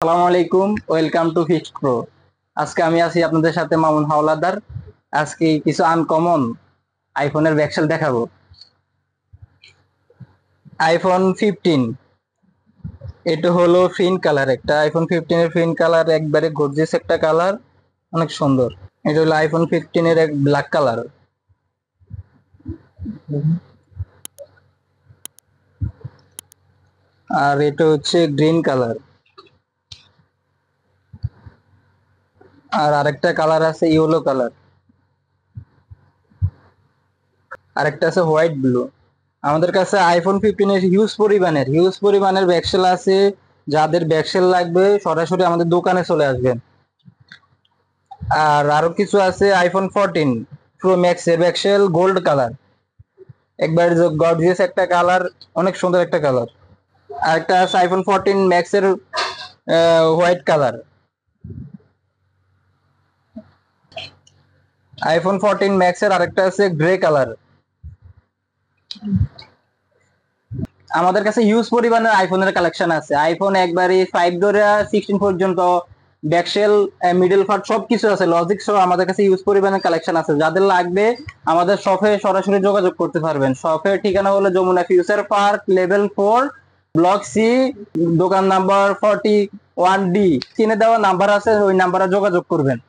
আসসালামু আলাইকুম, welcome to fixed pro. আজকে আমি আছি আপনাদের সাথে মামুন হাওলাদার। আজকে কিছু আনকমন আইফোনের ব্যাকসেল দেখাবো। আইফোন 15, এটা হলো ফিন কালার, একটা আইফোন 15 এর ফিন কালার, একবারে গর্জিয়াস একটা কালার, অনেক সুন্দর। এটা হলো আইফোন 15 এর এক ব্ল্যাক কালার। আর এটা হচ্ছে গ্রিন কালার। আর আরেকটা কালার আছে ইয়েলো কালার। আরেকটা আছে হোয়াইট ব্লু। আমাদের কাছে আইফোন 15 এর হিউজ পরিমাণের ব্যাকসেল আছে। যাদের ব্যাকসেল লাগবে সরাসরি আমাদের দোকানে চলে আসবেন। আর আরো কিছু আছে আইফোন 14 প্রো ম্যাক্স এর ব্যাকসেল গোল্ড কালার, একবার গর্জিয়াস একটা কালার, অনেক সুন্দর একটা কালার। আরেকটা আছে আইফোন 14 ম্যাক্স এর হোয়াইট কালার। আইফোন 14 ম্যাক্স এর আরেকটা আছে গ্রে কালার। আমাদের কাছে হিউজ পরিমাণের আইফোনের কালেকশন আছে। আইফোন একবারে 5 ধরে 16 পর্যন্ত ব্যাকসেল, মিডল পার্ট সবকিছু আছে, লজিক সহ আমাদের কাছে হিউজ পরিমাণের কালেকশন আছে। যাদের লাগবে আমাদের শপে সরাসরি যোগাযোগ করতে পারবেন। শপের ঠিকানা হলো Jamuna future park, level 4, block C, দোকান নাম্বার 41D। স্ক্রিনে দেওয়া নাম্বার আছে, ওই নাম্বারে যোগাযোগ করবেন।